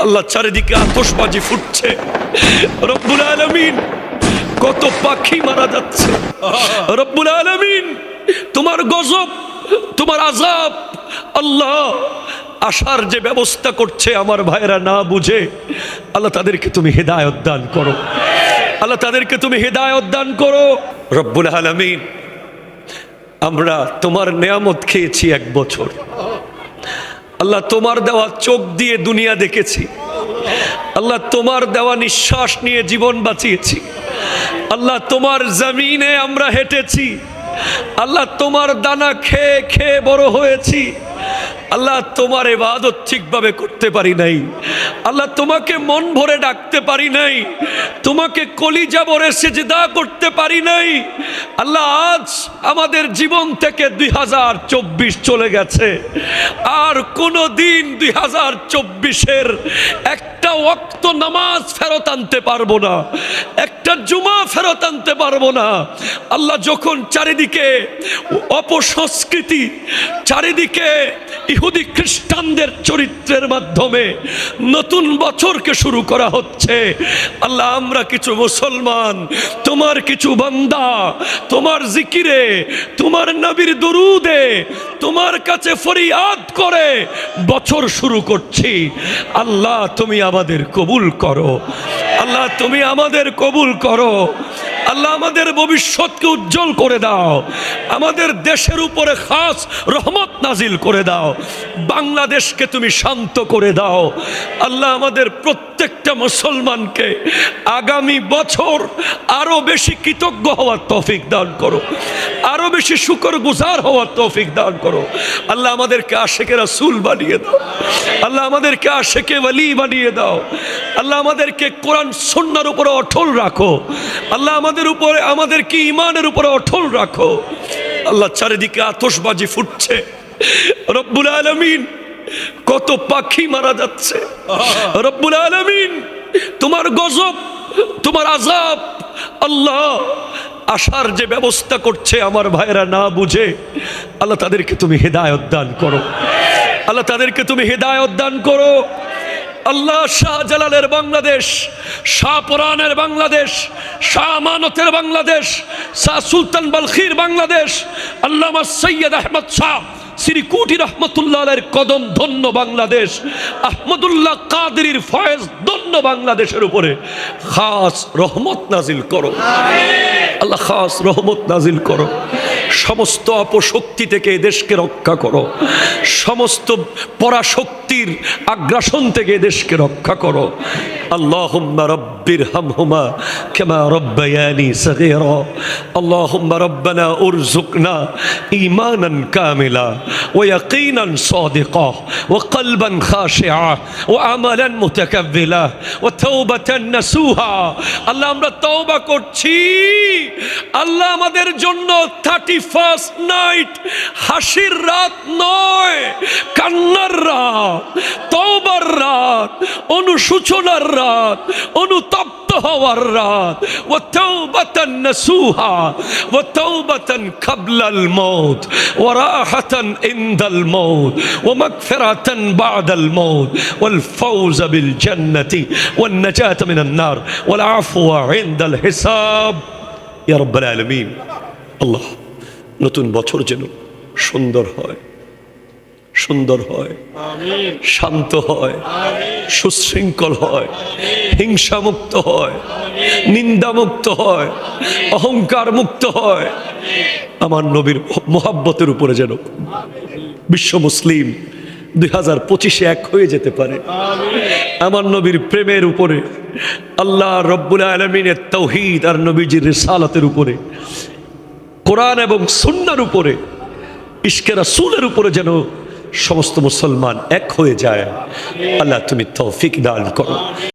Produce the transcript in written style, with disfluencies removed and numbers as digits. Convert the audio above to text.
আল্লাহ চারিদিকে আতশবাজি ফুটছে। রব্বুল আলামিন, কত পাখি মারা যাচ্ছে। রব্বুল আলামিন, তোমার গজব, তোমার আযাব আল্লাহ আসার যে ব্যবস্থা করছে আমার ভাইরা না বুঝে, আল্লাহ তাদেরকে তুমি হেদায়েত দান করো। আল্লাহ তাদেরকে তুমি হেদায়েত দান করো। রব্বুল আলামিন, আমরা তোমার নেয়ামত খেয়েছি 1 বছর। আল্লাহ তোমার দেওয়া চোখ দিয়ে দুনিয়া দেখেছি। আল্লাহ তোমার দেওয়া নিঃশ্বাস নিয়ে জীবন বাঁচিয়েছি। আল্লাহ তোমার জমিনে আমরা হেঁটেছি। আল্লাহ তোমার দানা খেয়ে খেয়ে বড় হয়েছি। আল্লাহ তোমার ইবাদত ঠিকভাবে করতে পারি নাই। আল্লাহ তোমাকে মন ভরে ডাকতে পারি নাই। তোমাকে কলিজা ভরে সিজদা করতে পারি নাই। আল্লাহ আজ আমাদের জীবন থেকে 2024 চলে গেছে। আর কোনো দিন 2024-এর একটা ওয়াক্ত নামাজ ফেরত আনতে পারবো না, একটা জুমা ফেরত আনতে পারবো না। আল্লাহ যখন চারিদিকে অপসংস্কৃতি, চারিদিকে ইহুদি খ্রিস্টানদের চরিত্রের মাধ্যমে নতুন বছরকে শুরু করা হচ্ছে, আল্লাহ আমরা কিছু মুসলমান, তোমার কিছু বান্দা, তোমার জিকিরে, তোমার নবীর দুরুদে, তোমার কাছে ফরিয়াদ করে বছর শুরু করছি। আল্লাহ তুমি আমাদের কবুল করো। আল্লাহ তুমি আমাদের কবুল করো। আল্লাহ আমাদের ভবিষ্যৎকে উজ্জ্বল করে দাও। আমাদের দেশের উপরে খাস রহমত নাজিল করে দাও। বাংলাদেশকে তুমি শান্ত করে দাও। আল্লাহ আমাদের প্রত্যেকটা মুসলমানকে আগামী বছর আরো বেশি কৃতজ্ঞ হওয়ার তৌফিক দান করো, আরো বেশি শুকরগুজার হওয়ার তৌফিক দান করো। আল্লাহ আমাদেরকে আশিকে রাসূল বানিয়ে দাও। আল্লাহ আমাদেরকে আশিকে ওয়ালি বানিয়ে দাও। আল্লাহ আমাদেরকে কোরআন সুন্নাহর উপরে অটল রাখো। আল্লাহ আমাদেরকে ঈমানের উপরে অটল রাখো। আল্লাহ চারিদিকে আতশবাজি ফুটছে। রব্বুল আলামিন, কত পাখি মারা যাচ্ছে। রব্বুল আলামিন, তোমার গজব, তোমার আযাব আল্লাহ আসার যে ব্যবস্থা করছে আমার ভাইরা না বুঝে, আল্লাহ তাদেরকে তুমি হেদায়েত দান করো। আল্লাহ তাদেরকে তুমি হেদায়েত দান করো। আল্লাহ শাহজালালের বাংলাদেশ, শাহপরানের বাংলাদেশ, শাহ আমানতের বাংলাদেশ, শাহ সুলতান বালখির বাংলাদেশ, আল্লামা সৈয়দ আহমদ শাহ শ্রীকুটি রহমতুল্লাহ আলাইহির কদম ধন্য বাংলাদেশ, আহমদুল্লাহ কাদেরীর ফয়েজ ধন্য বাংলাদেশের উপরে খাস রহমত নাজিল করো। আল্লাহ খাস রহমত নাজিল করো। সমস্ত অপশক্তি থেকে এই দেশকে রক্ষা করো। সমস্ত পরাশক্তির আগ্রাসন থেকে এই দেশকে রক্ষা করো। আল্লাহুম্মা রাব্বিরহামহুমা কামা রাব্বায়ানি সগীরা। আল্লাহুম্মা রাব্বানা উরযুকনা ঈমানান কামিলা ওয়া ইয়াকিনান সাদিকা ওয়া কলবান খাশিআ ওয়া আমালান মুতাকাব্বিলা ওয়া তাওবাতান নাসুহা। আল্লাহ আমরা তওবা করছি। আল্লাহ আমাদের জন্য 31st নাইট হাসির রাত নয়, কান্নার রাত, তওবার রাত, অনুশোচনার রাত, অনুতপ্ত হওয়ার রাত। ওয়া তাওবাতান নাসুহা ওয়া তাওবাতান ক্বাবলাল মাউত ওয়া রাহাতান ইনদাল মাউত ওয়া মাগফিরাতান বা'দাল মাউত ওয়াল ফাওজা বিল জান্নাতি ওয়ান নাজাতা মিনান নার ওয়াল আফওয়া ইনদাল হিসাব। ইয়া রাব্বাল আলামিন, আল্লাহ নতুন বছর যেন সুন্দর হয়, সুন্দর হয়, শান্ত হয়, সুশৃঙ্খল হয়, হিংসা মুক্ত হয়, নিন্দা মুক্ত হয়, অহংকার মুক্ত হয়। আমার নবীর মোহাব্বতের উপরে যেন বিশ্ব মুসলিম 2025-এ এক হয়ে যেতে পারে। আমার নবীর প্রেমের উপরে, আল্লাহ রব্বুল আলামিনের তাওহীদ আর নবীজির রিসালাতের উপরে, কোরআন এবং সুন্নাহর উপরে, ইশকে রাসূলের উপরে যেন সমস্ত মুসলমান এক হয়ে যায়। আল্লাহ তুমি তৌফিক দান করো।